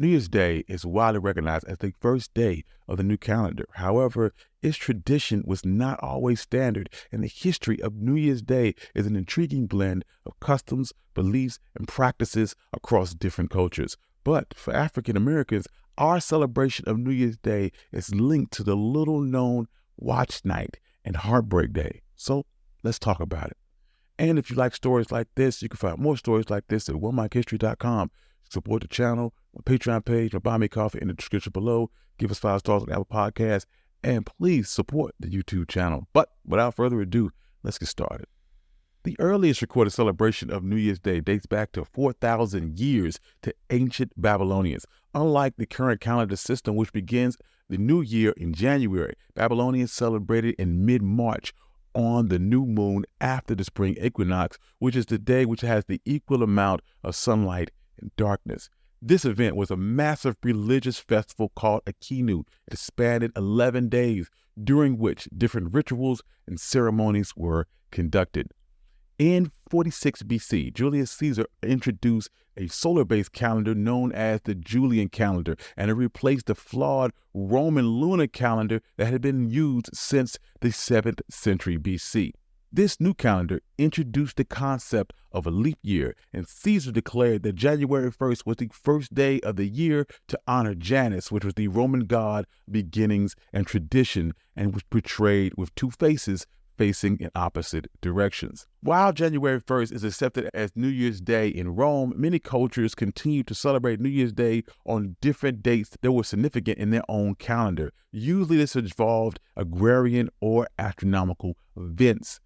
New Year's Day is widely recognized as the first day of the new calendar. However, its tradition was not always standard, and the history of New Year's Day is an intriguing blend of customs, beliefs, and practices across different cultures. But for African Americans, our celebration of New Year's Day is linked to the little-known Watch Night and Heartbreak Day. So let's talk about it. And if you like stories like this, you can find more stories like this at OneMikeHistory.com. Support the channel, my Patreon page, my Buy Me Coffee in the description below. Give us 5 stars on Apple Podcasts, and please support the YouTube channel. But without further ado, let's get started. The earliest recorded celebration of New Year's Day dates back to 4,000 years to ancient Babylonians. Unlike the current calendar system, which begins the new year in January, Babylonians celebrated in mid-March on the new moon after the spring equinox, which is the day which has the equal amount of sunlight and darkness. This event was a massive religious festival called a Kinu. It spanned 11 days, during which different rituals and ceremonies were conducted. In 46 BC, Julius Caesar introduced a solar-based calendar known as the Julian calendar, and it replaced the flawed Roman lunar calendar that had been used since the 7th century BC. This new calendar introduced the concept of a leap year, and Caesar declared that January 1st was the first day of the year to honor Janus, which was the Roman god of beginnings and tradition, and was portrayed with two faces facing in opposite directions. While January 1st is accepted as New Year's Day in Rome, many cultures continue to celebrate New Year's Day on different dates that were significant in their own calendar. Usually this involved agrarian or astronomical events.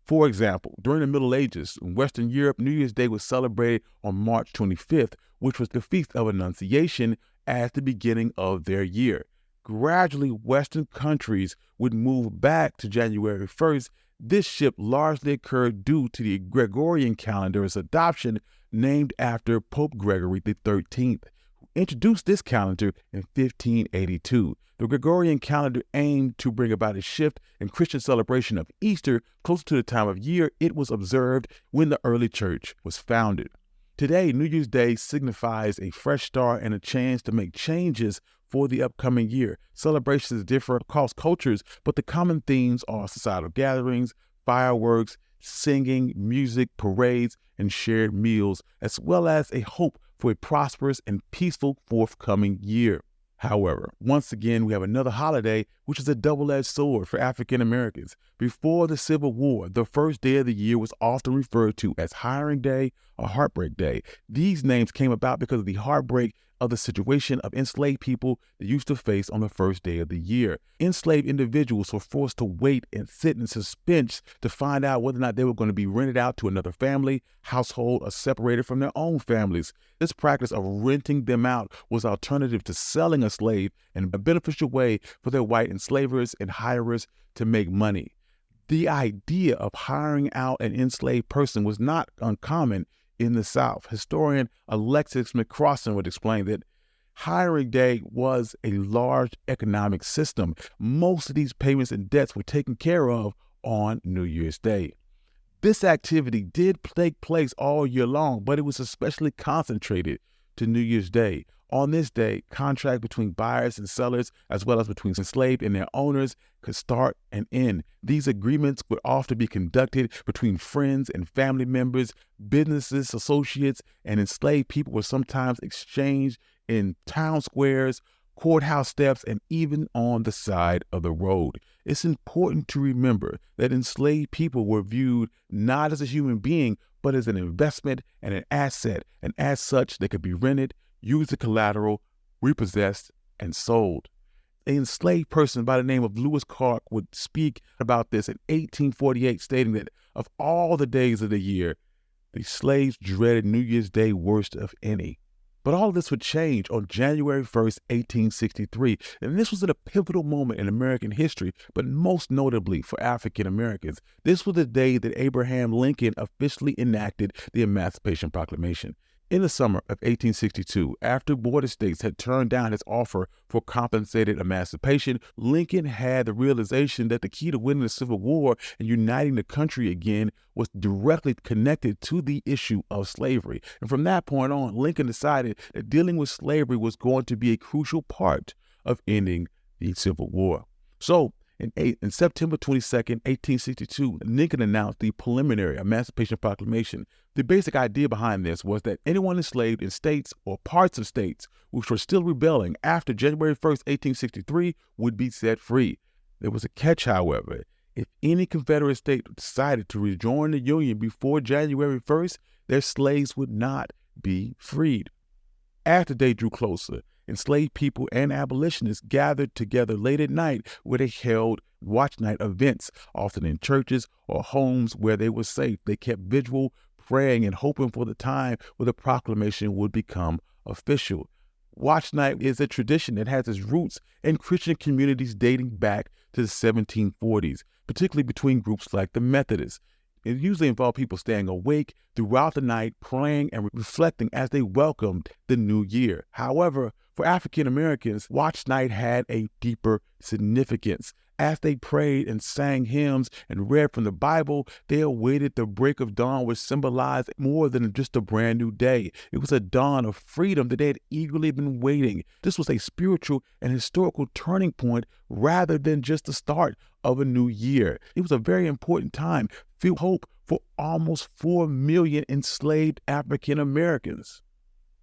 For example, during the Middle Ages, in Western Europe, New Year's Day was celebrated on March 25th, which was the Feast of Annunciation as the beginning of their year. Gradually, Western countries would move back to January 1st. This shift largely occurred due to the Gregorian calendar's adoption, named after Pope Gregory XIII, who introduced this calendar in 1582. The Gregorian calendar aimed to bring about a shift in Christian celebration of Easter closer to the time of year it was observed when the early church was founded. Today, New Year's Day signifies a fresh start and a chance to make changes for the upcoming year. Celebrations differ across cultures, but the common themes are societal gatherings, fireworks, singing, music, parades, and shared meals, as well as a hope for a prosperous and peaceful forthcoming year. However, once again, we have another holiday, which is a double-edged sword for African Americans. Before the Civil War, the first day of the year was often referred to as Hiring Day or Heartbreak Day. These names came about because of the heartbreak of the situation of enslaved people that used to face on the first day of the year. Enslaved individuals were forced to wait and sit in suspense to find out whether or not they were going to be rented out to another family, household, or separated from their own families. This practice of renting them out was alternative to selling a slave and a beneficial way for their white enslavers and hirers to make money. The idea of hiring out an enslaved person was not uncommon in the South. Historian Alexis McCrossan would explain that Hiring Day was a large economic system. Most of these payments and debts were taken care of on New Year's Day. This activity did take place all year long, but it was especially concentrated to New Year's Day. On this day, contracts between buyers and sellers, as well as between enslaved and their owners, could start and end. These agreements would often be conducted between friends and family members, businesses, associates, and enslaved people were sometimes exchanged in town squares, courthouse steps, and even on the side of the road. It's important to remember that enslaved people were viewed not as a human being, but as an investment and an asset, and as such, they could be rented, used as collateral, repossessed, and sold. An enslaved person by the name of Lewis Clark would speak about this in 1848, stating that of all the days of the year, the slaves dreaded New Year's Day worst of any. But all of this would change on January 1st, 1863, and this was a pivotal moment in American history, but most notably for African Americans. This was the day that Abraham Lincoln officially enacted the Emancipation Proclamation. In the summer of 1862, after border states had turned down his offer for compensated emancipation, Lincoln had the realization that the key to winning the Civil War and uniting the country again was directly connected to the issue of slavery. And from that point on, Lincoln decided that dealing with slavery was going to be a crucial part of ending the Civil War. So, in September 22nd, 1862, Lincoln announced the preliminary Emancipation Proclamation. The basic idea behind this was that anyone enslaved in states or parts of states which were still rebelling after January 1st, 1863 would be set free. There was a catch, however. If any Confederate state decided to rejoin the Union before January 1st, their slaves would not be freed. As the day drew closer, enslaved people and abolitionists gathered together late at night where they held watch night events, often in churches or homes where they were safe. They kept vigil, praying and hoping for the time where the proclamation would become official. Watch night is a tradition that has its roots in Christian communities dating back to the 1740s, particularly between groups like the Methodists. It usually involved people staying awake throughout the night, praying and reflecting as they welcomed the new year. However, for African Americans, watch night had a deeper significance. As they prayed and sang hymns and read from the Bible, they awaited the break of dawn, which symbolized more than just a brand new day. It was a dawn of freedom that they had eagerly been waiting. This was a spiritual and historical turning point rather than just the start of a new year. It was a very important time, filled with hope for almost 4 million enslaved African Americans.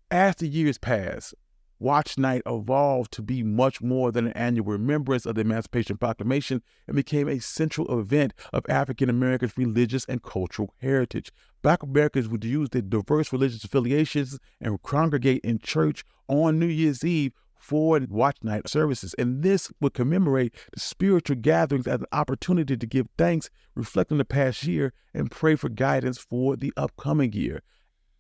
As the years passed, Watch Night evolved to be much more than an annual remembrance of the Emancipation Proclamation and became a central event of African Americans' religious and cultural heritage. Black Americans would use their diverse religious affiliations and congregate in church on New Year's Eve for Watch Night services, and this would commemorate the spiritual gatherings as an opportunity to give thanks, reflect on the past year, and pray for guidance for the upcoming year.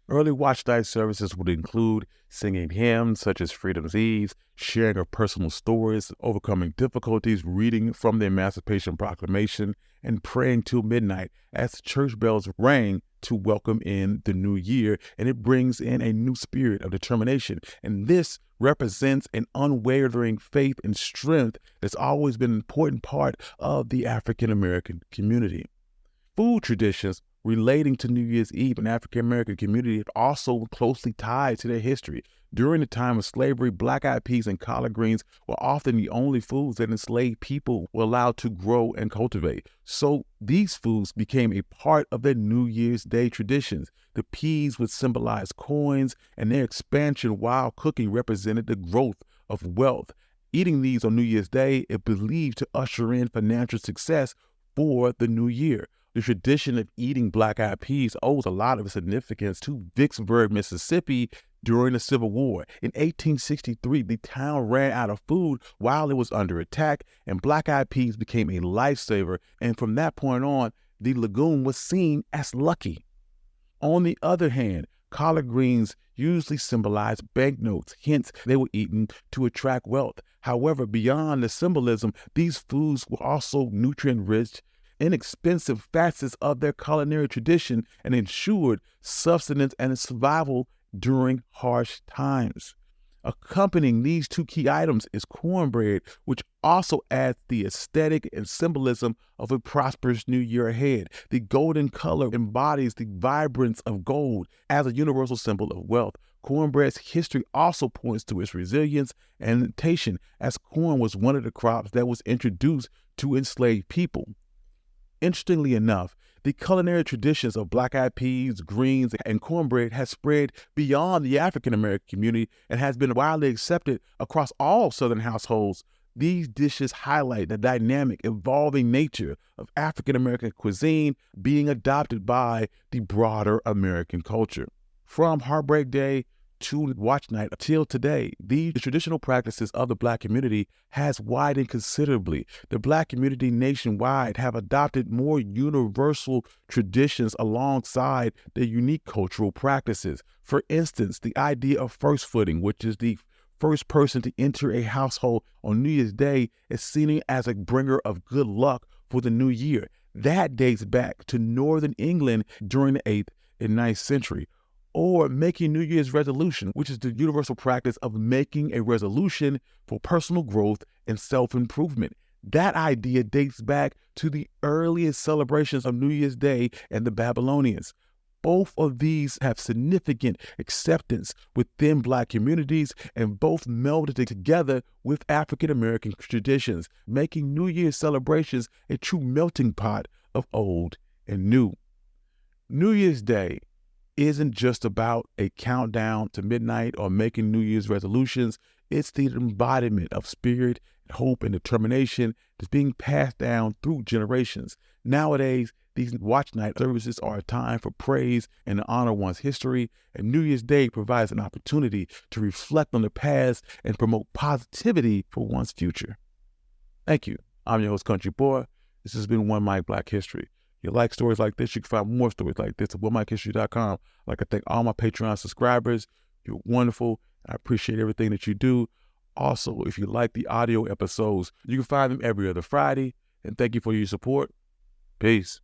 Early Watch Night services would include singing hymns such as Freedom's Eve, sharing of personal stories, overcoming difficulties, reading from the Emancipation Proclamation, and praying till midnight as the church bells rang to welcome in the new year, and it brings in a new spirit of determination. And this represents an unwavering faith and strength that's always been an important part of the African American community. Food traditions relating to New Year's Eve in African American community are also closely tied to their history. During the time of slavery, black-eyed peas and collard greens were often the only foods that enslaved people were allowed to grow and cultivate. So these foods became a part of their New Year's Day traditions. The peas would symbolize coins, and their expansion while cooking represented the growth of wealth. Eating these on New Year's Day is believed to usher in financial success for the new year. The tradition of eating black-eyed peas owes a lot of significance to Vicksburg, Mississippi during the Civil War. In 1863, the town ran out of food while it was under attack, and black-eyed peas became a lifesaver, and from that point on, the legume was seen as lucky. On the other hand, collard greens usually symbolize banknotes, hence they were eaten to attract wealth. However, beyond the symbolism, these foods were also nutrient-rich, inexpensive facets of their culinary tradition and ensured sustenance and survival during harsh times. Accompanying these two key items is cornbread, which also adds the aesthetic and symbolism of a prosperous new year ahead. The golden color embodies the vibrance of gold as a universal symbol of wealth. Cornbread's history also points to its resilience and adaptation, as corn was one of the crops that was introduced to enslaved people. Interestingly enough, the culinary traditions of black-eyed peas, greens, and cornbread has spread beyond the African-American community and has been widely accepted across all Southern households. These dishes highlight the dynamic, evolving nature of African-American cuisine being adopted by the broader American culture. From Heartbreak Day to Watch Night until today, the traditional practices of the Black community has widened considerably. The Black community nationwide have adopted more universal traditions alongside their unique cultural practices. For instance, the idea of first footing, which is the first person to enter a household on New Year's Day, is seen as a bringer of good luck for the new year. That dates back to Northern England during the 8th and 9th century. or making New Year's resolution, which is the universal practice of making a resolution for personal growth and self-improvement. That idea dates back to the earliest celebrations of New Year's Day and the Babylonians. Both of these have significant acceptance within Black communities, and both melded together with African American traditions, making New Year's celebrations a true melting pot of old and new. New Year's Day isn't just about a countdown to midnight or making New Year's resolutions. It's the embodiment of spirit, hope, and determination that's being passed down through generations. Nowadays, these watch night services are a time for praise and to honor one's history, and New Year's Day provides an opportunity to reflect on the past and promote positivity for one's future. Thank you. I'm your host, Country Boy. This has been One Mic Black History. If you like stories like this, you can find more stories like this at OneMicHistory.com. I'd like to thank all my Patreon subscribers. You're wonderful. I appreciate everything that you do. Also, if you like the audio episodes, you can find them every other Friday. And thank you for your support. Peace.